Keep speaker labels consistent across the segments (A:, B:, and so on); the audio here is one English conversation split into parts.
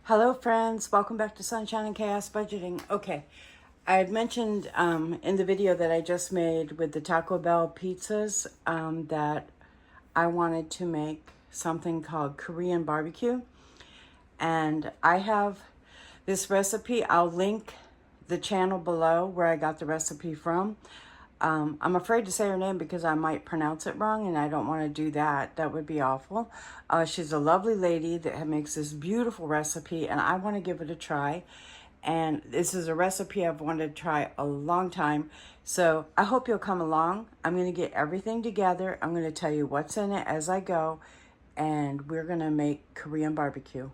A: Hello friends, welcome back to Sunshine and Chaos Budgeting. Okay, I had mentioned in the video that I just made with the Taco Bell pizzas that I wanted to make something called Korean BBQ. And I have this recipe. I'll link the channel below where I got the recipe from. I'm afraid to say her name because I might pronounce it wrong, and I don't want to do that. That would be awful. She's a lovely lady that makes this beautiful recipe, and I want to give it a try. And this is a recipe I've wanted to try a long time. So I hope you'll come along. I'm going to get everything together. I'm going to tell you what's in it as I go, and we're going to make Korean barbecue.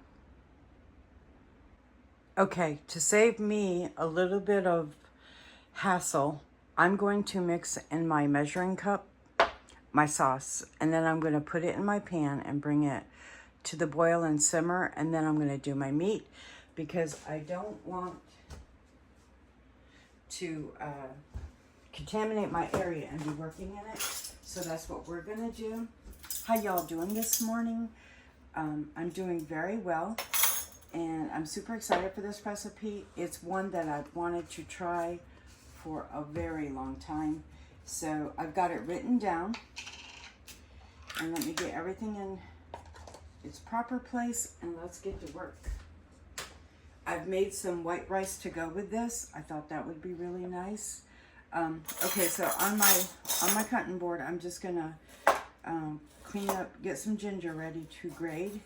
A: Okay, to save me a little bit of hassle, I'm going to mix in my measuring cup my sauce, and then I'm going to put it in my pan and bring it to the boil and simmer, and then I'm going to do my meat because I don't want to contaminate my area and be working in it. So that's what we're going to do. How y'all doing this morning? I'm doing very well, and I'm super excited for this recipe. It's one that I've wanted to try for a very long time. So I've got it written down, and let me get everything in its proper place and let's get to work. I've made some white rice to go with this. I thought that would be really nice. Okay, so on my cutting board, I'm just gonna clean up, get some ginger ready to grate.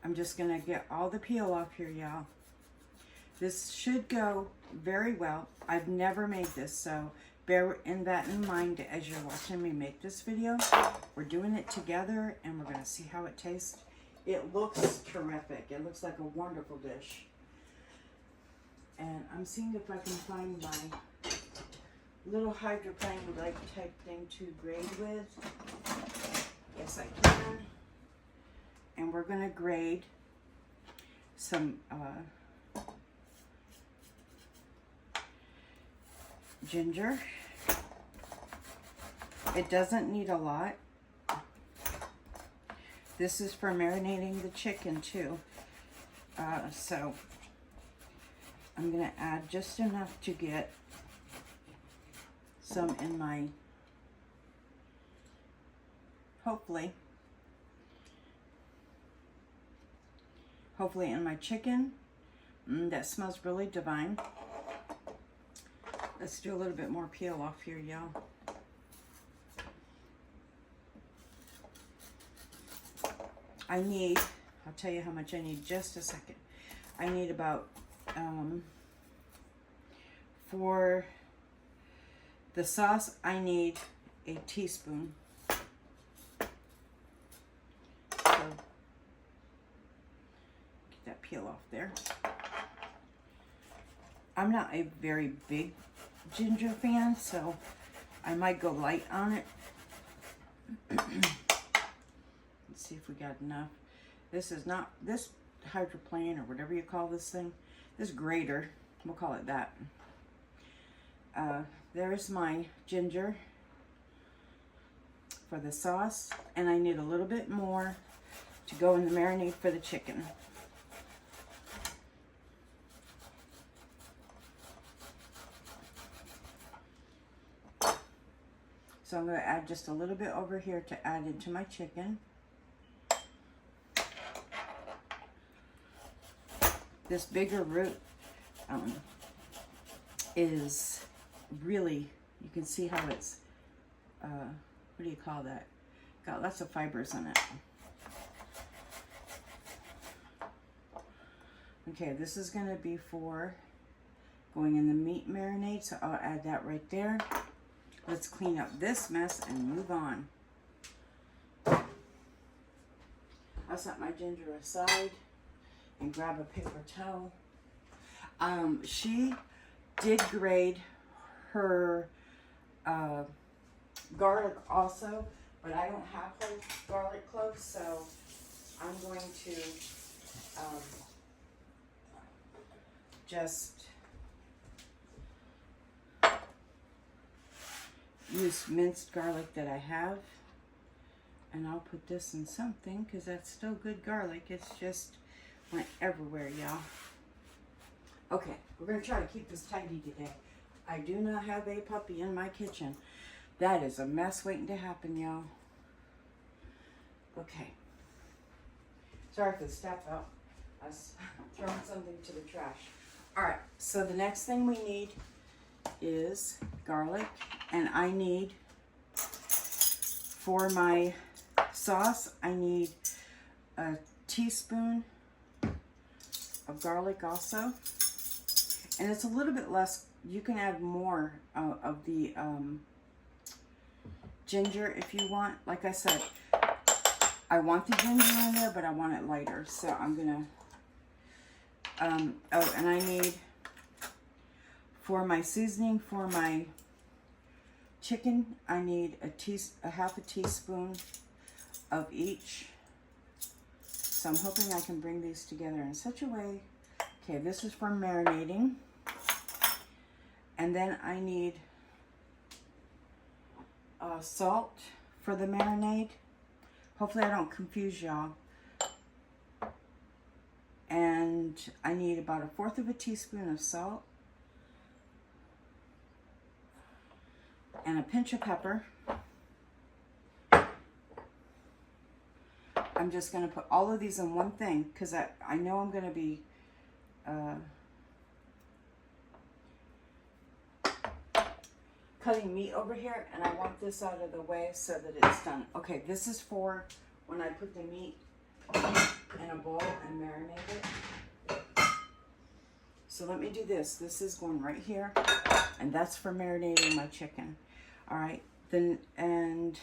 A: I'm just gonna get all the peel off here, y'all. This should go very well. I've never made this, so bear that in mind as you're watching me make this video. We're doing it together, and we're gonna see how it tastes. It looks terrific. It looks like a wonderful dish. And I'm seeing if I can find my little hydroplane like type thing to grade with. Yes, I can. And we're gonna grade some ginger. It doesn't need a lot. This is for marinating the chicken too. So I'm gonna add just enough to get some in my, hopefully in my chicken. That smells really divine. Let's do a little bit more peel off here, y'all. I'll tell you how much I need just a second. I need about, for the sauce, I need a teaspoon. So, get that peel off there. I'm not a very big ginger fan, so I might go light on it. Let's see if we got enough. This is not, this hydroplane or whatever you call this thing, this grater, we'll call it that. There's my ginger for the sauce, and I need a little bit more to go in the marinade for the chicken. So I'm going to add just a little bit over here to add into my chicken. This bigger root is really, you can see how it's, what do you call that? Got lots of fibers in it. Okay, this is going to be for going in the meat marinade, so I'll add that right there. Let's clean up this mess and move on. I'll set my ginger aside and grab a paper towel. She did grate her garlic also, but I don't have whole garlic cloves, so I'm going to just use minced garlic that I have. And I'll put this in something because that's still good garlic. It's just went everywhere, y'all. Okay, we're going to try to keep this tidy today. I do not have a puppy in my kitchen. That is a mess waiting to happen, y'all. Okay. Sorry for the step out. I was throwing something to the trash. All right, so the next thing we need is garlic. And I need, for my sauce, I need a teaspoon of garlic also. And it's a little bit less. You can add more of the ginger if you want. Like I said, I want the ginger in there, but I want it lighter. So I'm gonna, oh, and I need, for my seasoning, for my chicken, I need a half a teaspoon of each. So I'm hoping I can bring these together in such a way. Okay, this is for marinating. And then I need salt for the marinade. Hopefully I don't confuse y'all. And I need about 1/4 of a teaspoon of salt. And a pinch of pepper. I'm just going to put all of these in one thing because I know I'm going to be cutting meat over here, and I want this out of the way so that it's done. Okay, this is for when I put the meat in a bowl and marinate it. So let me do this. This is going right here, and that's for marinating my chicken. All right, then, and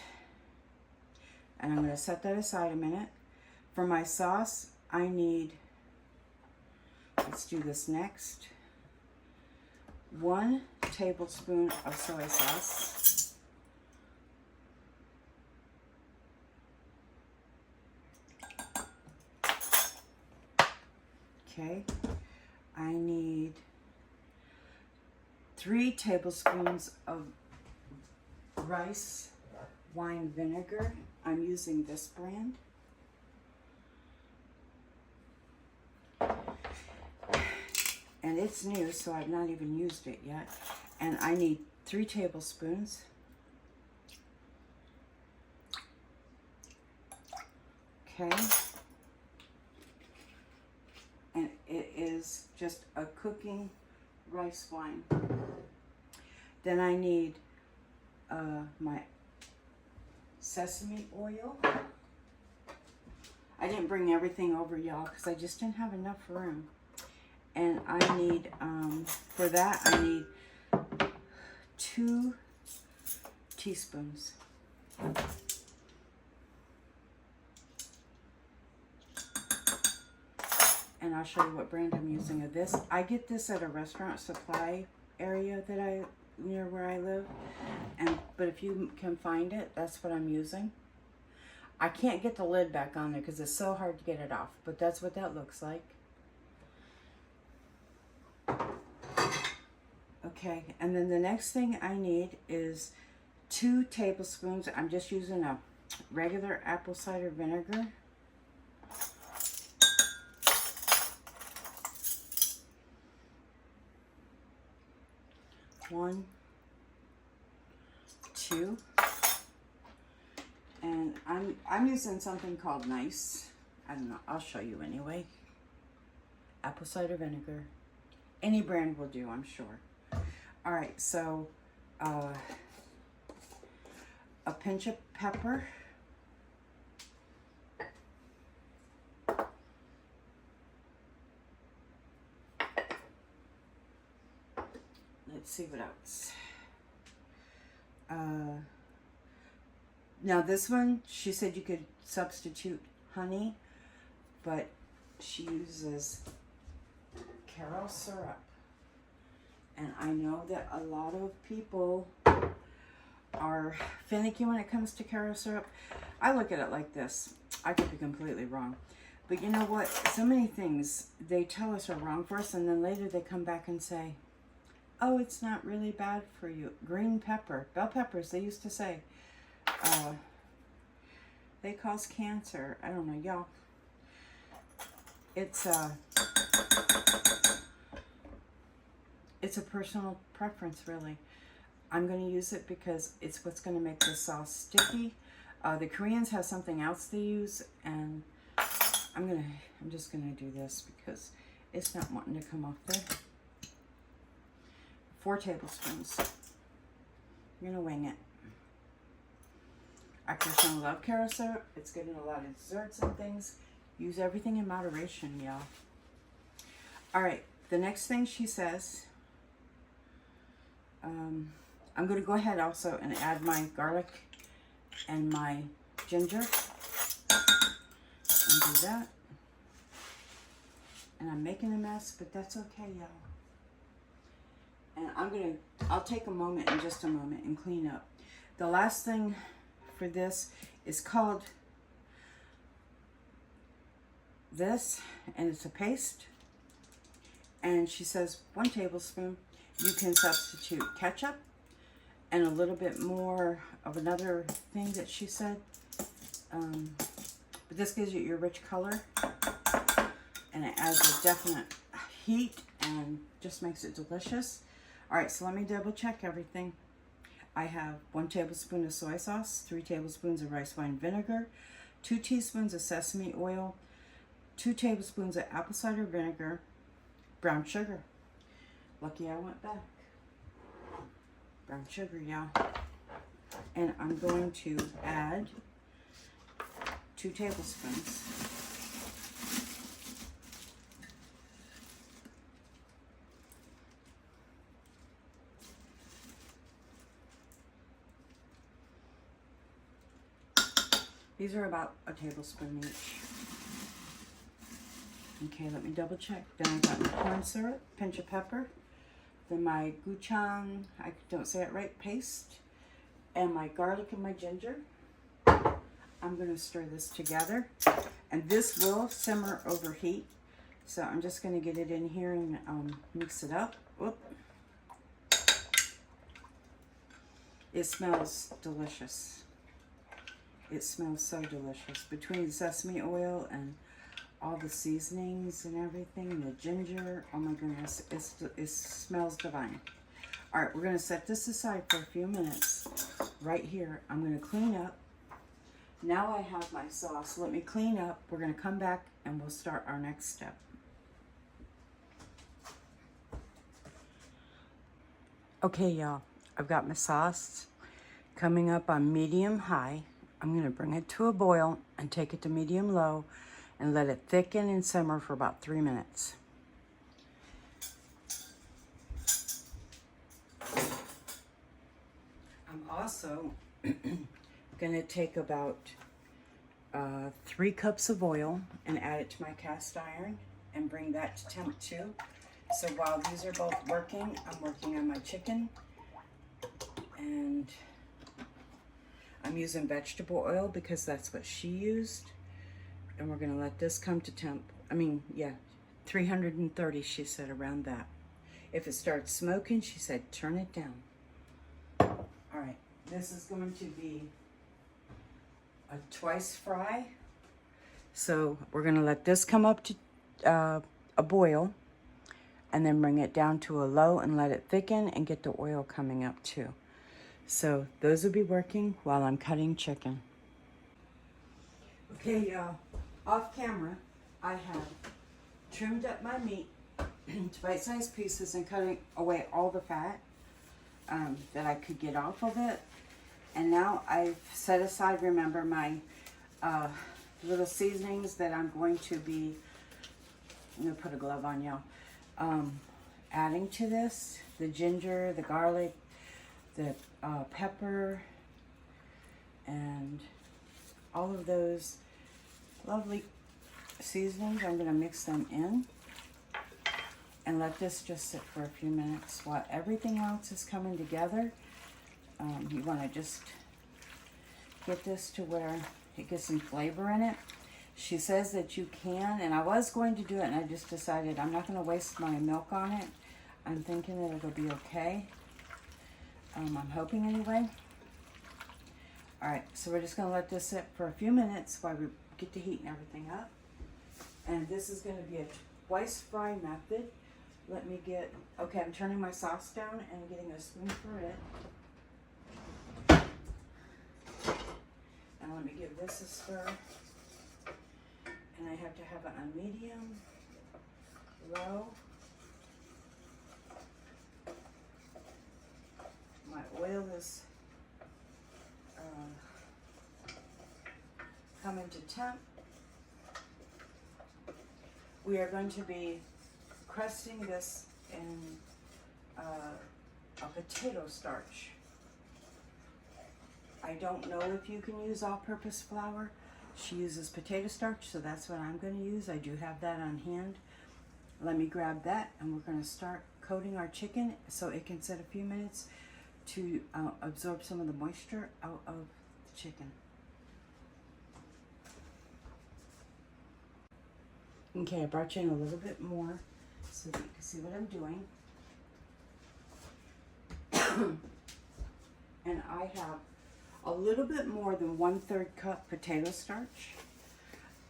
A: I'm going to set that aside a minute. For my sauce, I need, let's do this next, 1 tablespoon of soy sauce. Okay, I need 3 tablespoons of rice wine vinegar. I'm using this brand. And it's new, so I've not even used it yet. And I need 3 tablespoons. Okay. And it is just a cooking rice wine. Then I need my sesame oil. I didn't bring everything over, y'all, because I just didn't have enough room. And I need, for that, I need 2 teaspoons. And I'll show you what brand I'm using of this. I get this at a restaurant supply area that near where I live. But if you can find it, that's what I'm using. I can't get the lid back on there because it's so hard to get it off. But that's what that looks like. Okay, and then the next thing I need is 2 tablespoons. I'm just using a regular apple cider vinegar. One, 2, and I'm using something called Nice. I don't know. I'll show you anyway. Apple cider vinegar. Any brand will do, I'm sure. All right, so a pinch of pepper. Let's see what else. Now this one, she said you could substitute honey, but she uses carob syrup. And I know that a lot of people are finicky when it comes to carob syrup. I look at it like this. I could be completely wrong. But you know what? So many things they tell us are wrong for us, and then later they come back and say, oh, it's not really bad for you. Green pepper, bell peppers, they used to say, they cause cancer. I don't know, y'all. It's a personal preference, really. I'm going to use it because it's what's going to make the sauce sticky. The Koreans have something else they use, and I'm just gonna do this because it's not wanting to come off there. 4 tablespoons. I'm gonna wing it. I personally love carrot syrup. It's good in a lot of desserts and things. Use everything in moderation, y'all. All right, the next thing she says, I'm gonna go ahead also and add my garlic and my ginger, and do that. And I'm making a mess, but that's okay, y'all. And I'll take a moment in just a moment and clean up. The last thing for this is called this, and it's a paste. And she says 1 tablespoon. You can substitute ketchup and a little bit more of another thing that she said. But this gives you your rich color, and it adds a definite heat and just makes it delicious. All right, so let me double check everything. I have 1 tablespoon of soy sauce, 3 tablespoons of rice wine vinegar, 2 teaspoons of sesame oil, 2 tablespoons of apple cider vinegar, brown sugar. Lucky I went back. Brown sugar, y'all. And I'm going to add 2 tablespoons. These are about a tablespoon each. Okay, let me double check. Then I got my corn syrup, pinch of pepper, then my gochujang, I don't say it right, paste, and my garlic and my ginger. I'm going to stir this together, and this will simmer over heat. So I'm just going to get it in here and mix it up. Whoop. It smells delicious. It smells so delicious. Between the sesame oil and all the seasonings and everything, the ginger, oh my goodness, it smells divine. All right, we're going to set this aside for a few minutes. Right here, I'm going to clean up. Now I have my sauce. Let me clean up. We're going to come back and we'll start our next step. Okay, y'all, I've got my sauce coming up on medium high. I'm going to bring it to a boil and take it to medium low and let it thicken and simmer for about 3 minutes. I'm also going to take about 3 cups of oil and add it to my cast iron and bring that to temp 2. So while these are both working, I'm working on my chicken, and I'm using vegetable oil because that's what she used. And we're going to let this come to temp. 330, she said, around that. If it starts smoking, she said, turn it down. All right, this is going to be a twice fry. So we're going to let this come up to a boil, and then bring it down to a low and let it thicken and get the oil coming up too. So those will be working while I'm cutting chicken. Okay, y'all, off camera, I have trimmed up my meat to bite-sized pieces and cutting away all the fat that I could get off of it. And now I've set aside, remember, my little seasonings that I'm going to be, I'm going to put a glove on, y'all, adding to this. The ginger, the garlic, the pepper, and all of those lovely seasonings. I'm going to mix them in and let this just sit for a few minutes while everything else is coming together. You want to just get this to where it gets some flavor in it. She says that you can, and I was going to do it, and I just decided I'm not going to waste my milk on it. I'm thinking that it'll be okay. I'm hoping anyway. All right, so we're just gonna let this sit for a few minutes while we get the heat and everything up. And this is gonna be a twice fry method. Let me get, okay, I'm turning my sauce down and getting a spoon for it. And let me give this a stir. And I have to have it on medium, low. My oil is coming to temp. We are going to be crusting this in a potato starch. I don't know if you can use all-purpose flour. She uses potato starch, so that's what I'm going to use. I do have that on hand. Let me grab that, and we're going to start coating our chicken so it can sit a few minutes to absorb some of the moisture out of the chicken. Okay, I brought you in a little bit more so that you can see what I'm doing. And I have a little bit more than 1/3 cup potato starch.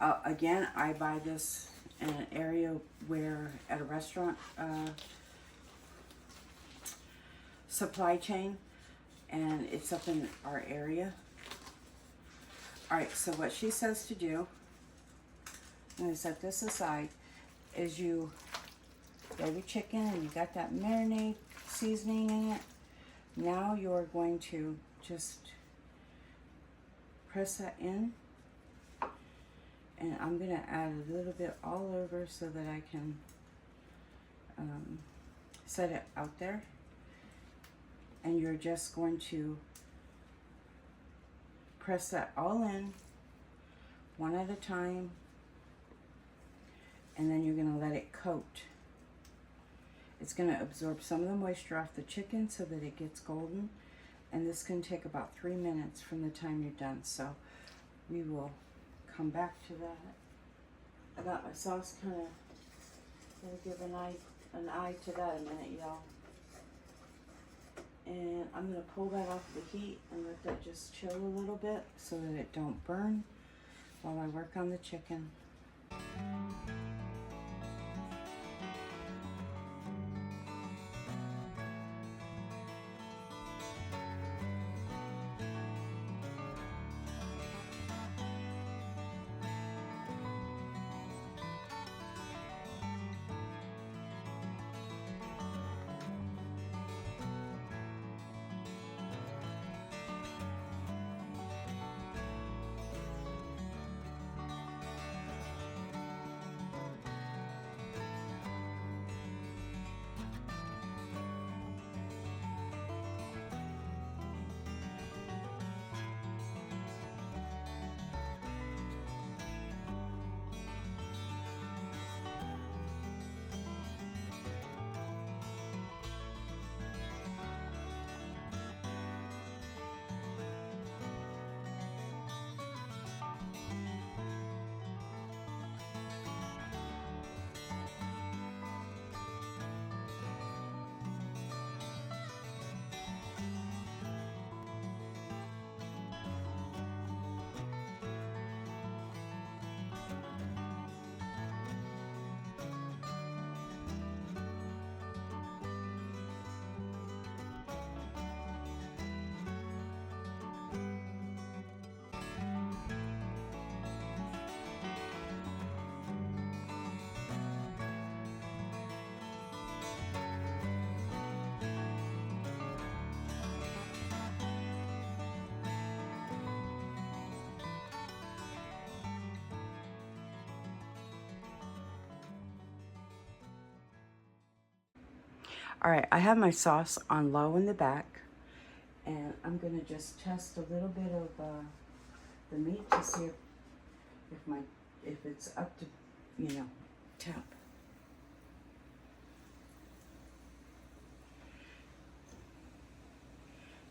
A: Again, I buy this in an area where at a restaurant supply chain, and it's up in our area. All right, so what she says to do, I'm going to set this aside, is you get your chicken and you got that marinade seasoning in it. Now you're going to just press that in, and I'm going to add a little bit all over so that I can set it out there. And you're just going to press that all in one at a time, and then you're going to let it coat. It's going to absorb some of the moisture off the chicken so that it gets golden, and this can take about 3 minutes from the time you're done. So we will come back to that. I got my sauce kind of, going to give an eye to that a minute, y'all. And I'm going to pull that off the heat and let that just chill a little bit so that it don't burn while I work on the chicken. All right, I have my sauce on low in the back, and I'm gonna just test a little bit of the meat to see if it's up to, temp.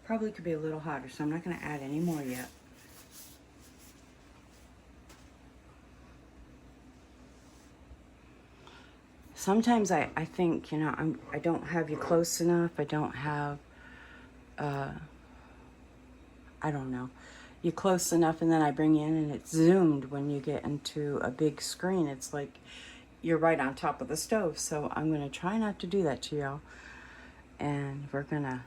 A: Probably could be a little hotter, so I'm not gonna add any more yet. Sometimes I think, I don't have you close enough. I don't have, I don't know. you're close enough, and then I bring you in and it's zoomed when you get into a big screen. It's like you're right on top of the stove. So I'm going to try not to do that to y'all. And we're going to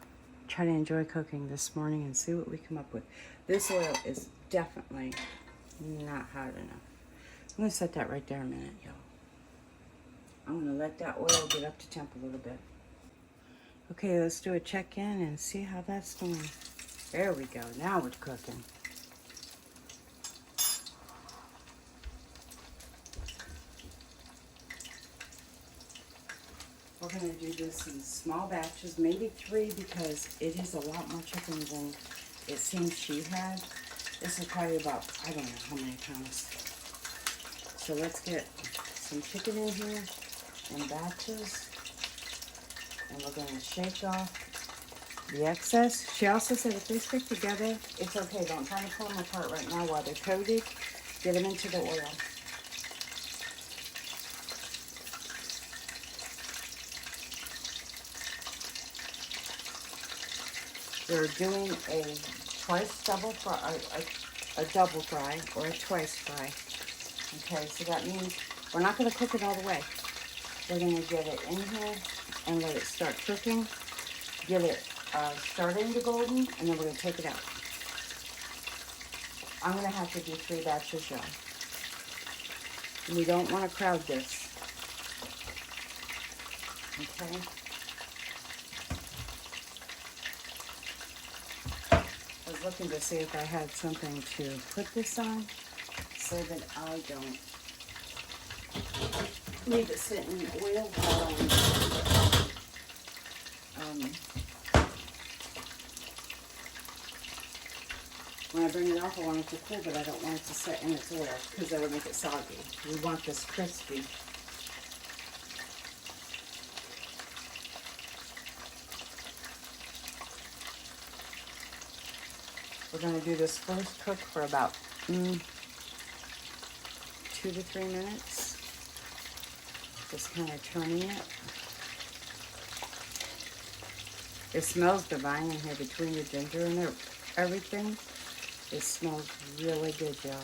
A: try to enjoy cooking this morning and see what we come up with. This oil is definitely not hot enough. I'm going to set that right there a minute, y'all. I'm going to let that oil get up to temp a little bit. Okay, let's do a check-in and see how that's doing. There we go. Now we're cooking. We're going to do this in small batches, maybe 3, because it is a lot more chicken than it seems she had. This is probably about, I don't know how many pounds. So let's get some chicken in here in batches. And we're going to shake off the excess. She also said if they stick together, it's okay. Don't try to pull them apart right now while they're coated. Get them into the oil. They're doing a twice double fry, a double fry, or a twice fry. Okay, so that means we're not going to cook it all the way. We're going to get it in here and let it start cooking. Get it starting to golden, and then we're going to take it out. I'm going to have to do 3 batches, y'all. And we don't want to crowd this. Okay? I was looking to see if I had something to put this on so that I don't leave it sitting in oil when I bring it off, I want it to cool, but I don't want it to set in its oil because that would make it soggy. We want this crispy. We're going to do this first cook for about 2 to 3 minutes. Just kind of turning it. It smells divine in here between the ginger and everything. It smells really good, y'all.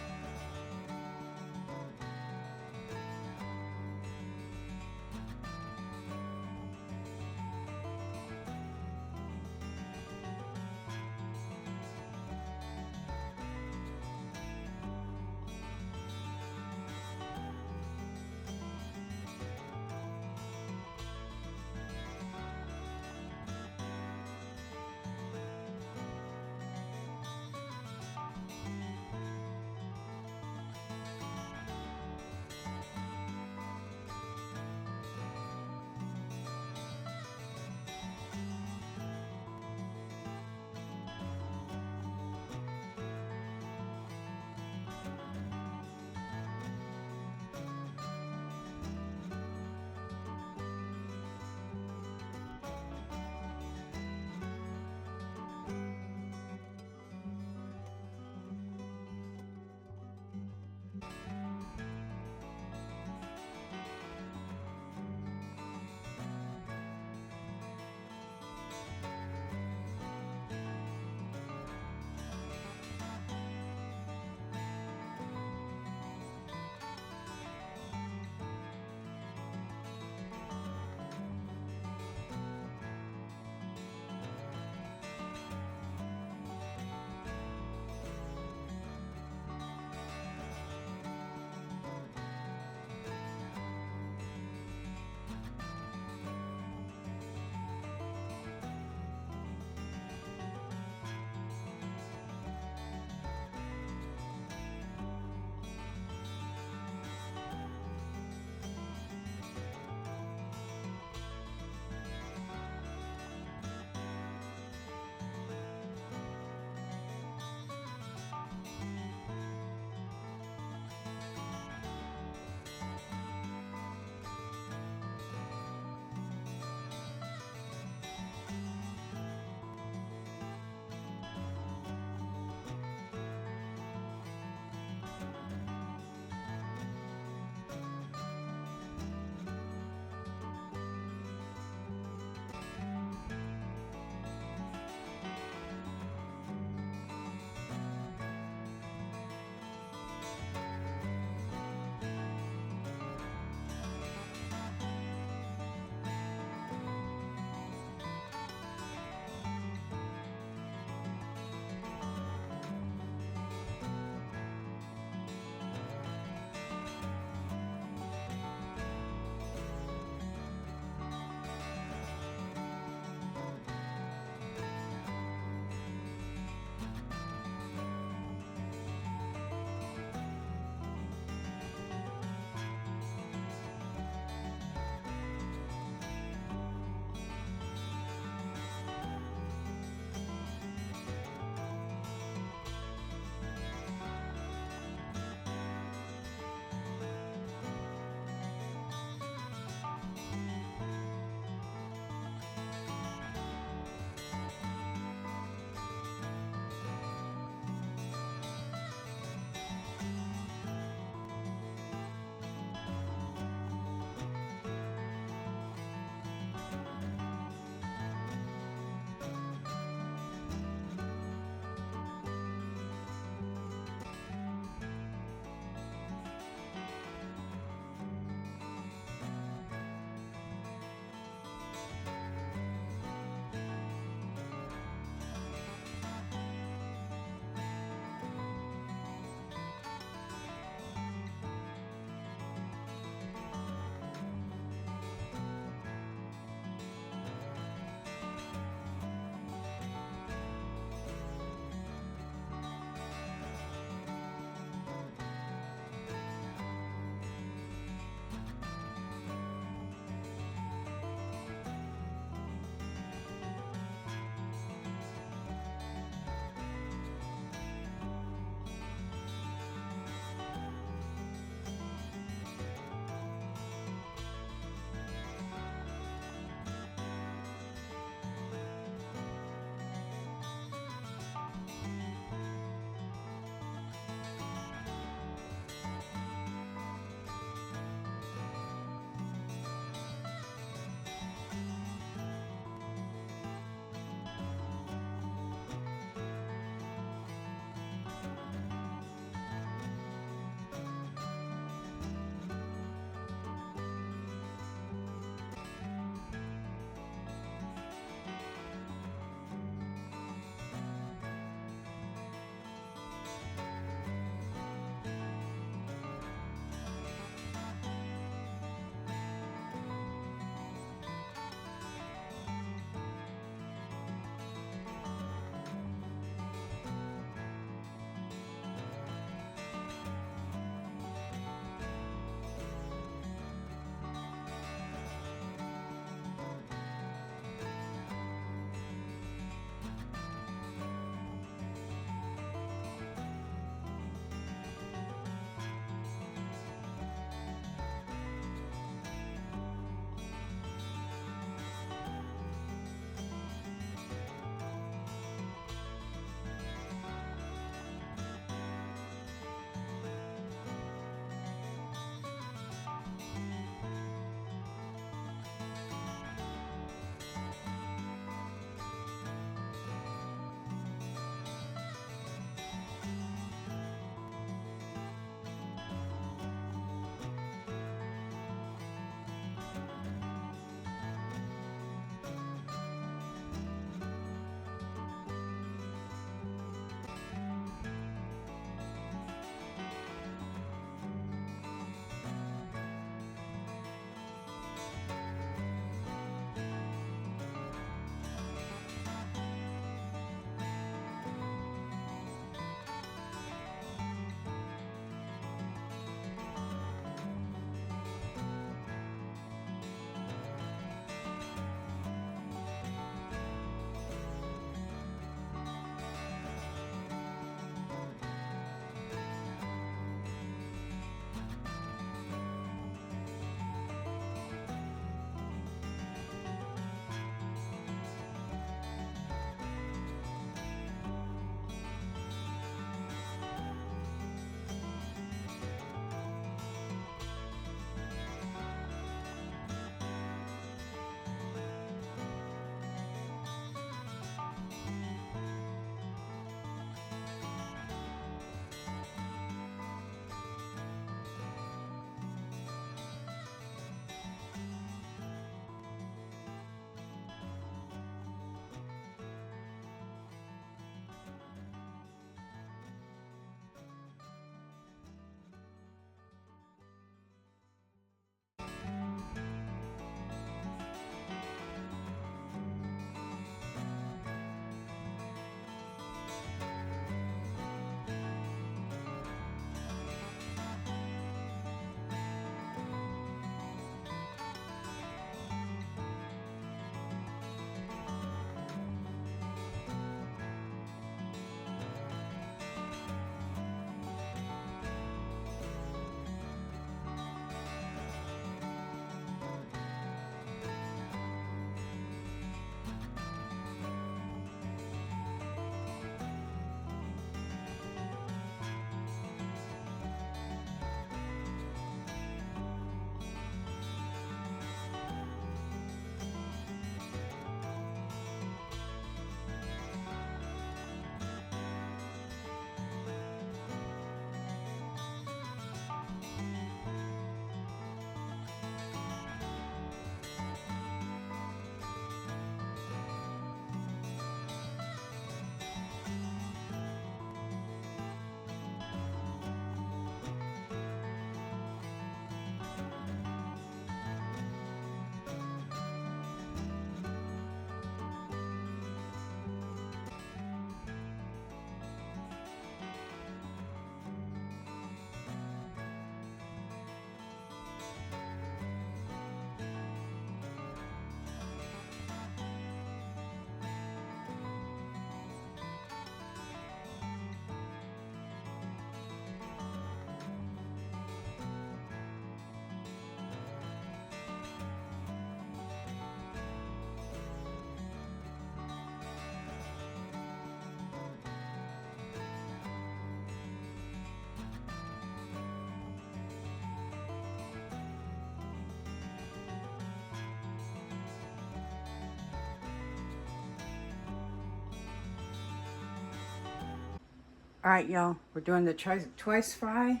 A: All right, y'all, we're doing the twice fry.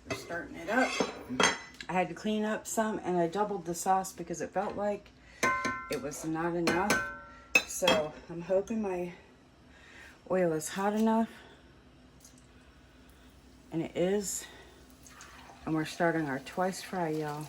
A: We're starting it up. I had to clean up some, and I doubled the sauce because it felt like it was not enough. So I'm hoping my oil is hot enough, and it is. And we're starting our twice fry, y'all.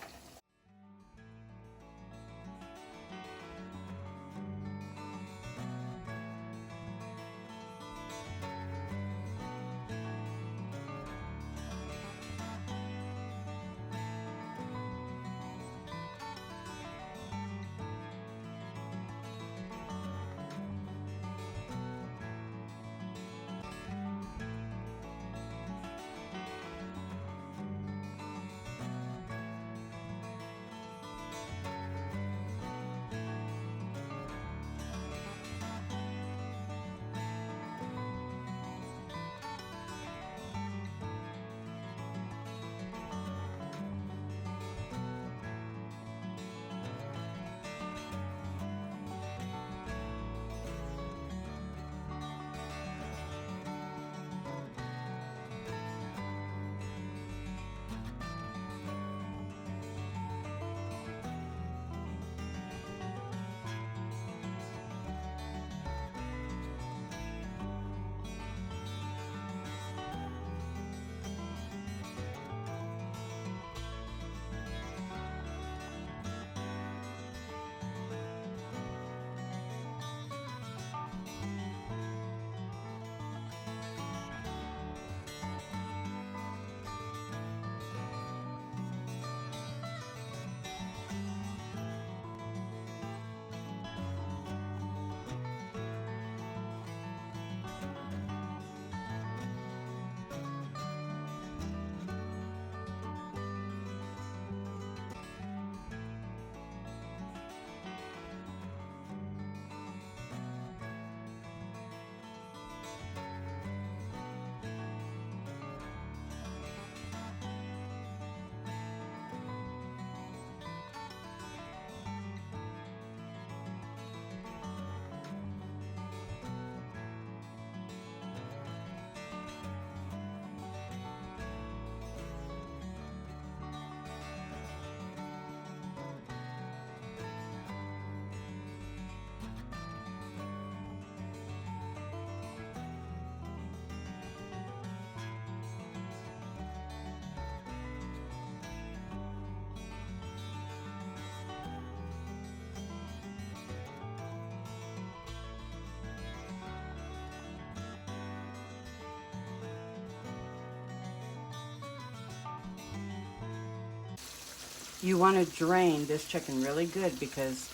A: You want to drain this chicken really good because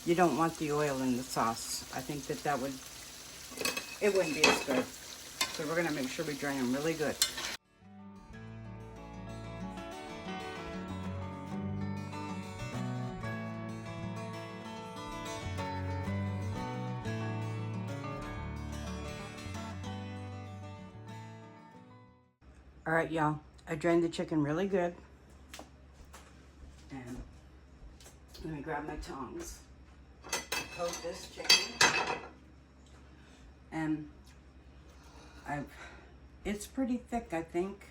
A: you don't want the oil in the sauce. I think that it wouldn't be as good. So we're going to make sure we drain them really good. All right, y'all, I drained the chicken really good. And let me grab my tongs. Poke this chicken. And it's pretty thick, I think.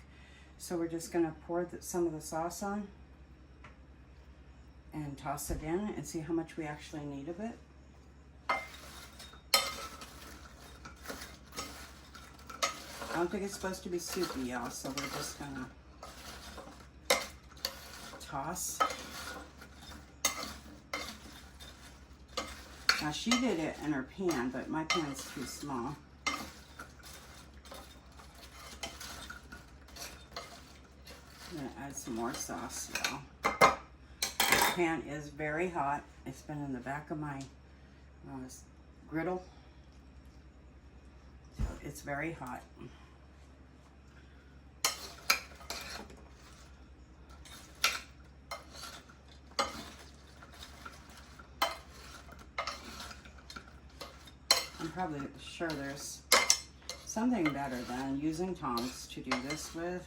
A: So we're just gonna pour some of the sauce on and toss it in and see how much we actually need of it. I don't think it's supposed to be soupy, y'all, so we're just gonna toss. Now she did it in her pan, but my pan's too small. I'm gonna add some more sauce, y'all. This pan is very hot. It's been in the back of my griddle. So it's very hot. I'm probably sure there's something better than using tongs to do this with.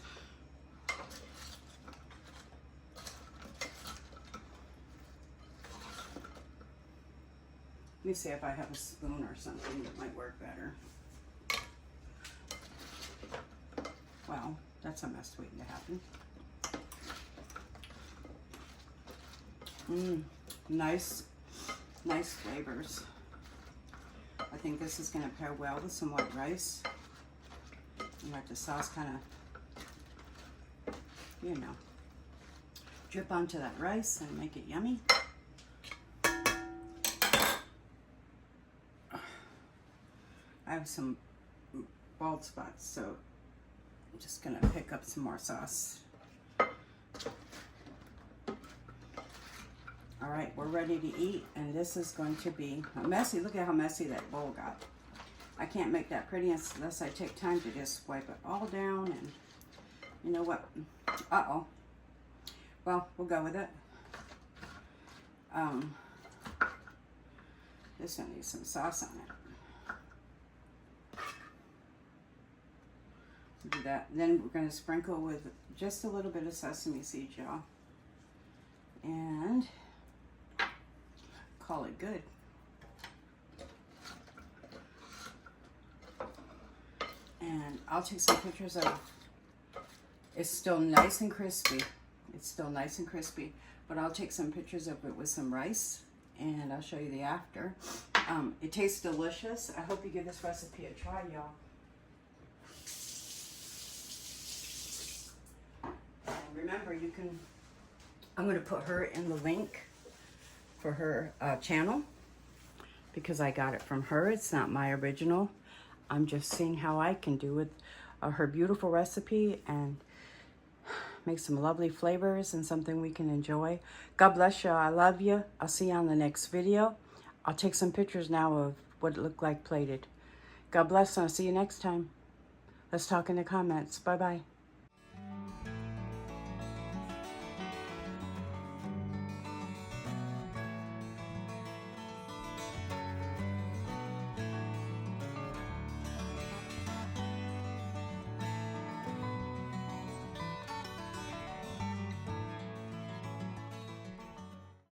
A: Let me see if I have a spoon or something that might work better. Well, that's a mess waiting to happen. Nice flavors. I think this is going to pair well with some white rice. And let the sauce kind of, you know, drip onto that rice and make it yummy. I have some bald spots, so I'm just gonna pick up some more sauce. All right, we're ready to eat, and this is going to be messy. Look at how messy that bowl got. I can't make that pretty unless I take time to just wipe it all down, and you know what? Uh-oh. Well, we'll go with it. This one needs some sauce on it. Do that. Then we're going to sprinkle with just a little bit of sesame seeds, y'all, and call it good. And I'll take some pictures of. It's still nice and crispy. It's still nice and crispy, but I'll take some pictures of it with some rice, and I'll show you the after. It tastes delicious. I hope you give this recipe a try, y'all. Remember, you can, I'm going to put her in the link for her channel because I got it from her. It's not my original. I'm just seeing how I can do with her beautiful recipe and make some lovely flavors and something we can enjoy. God bless you. I love you. I'll see you on the next video. I'll take some pictures now of what it looked like plated. God bless, and I'll see you next time. Let's talk in the comments. Bye-bye.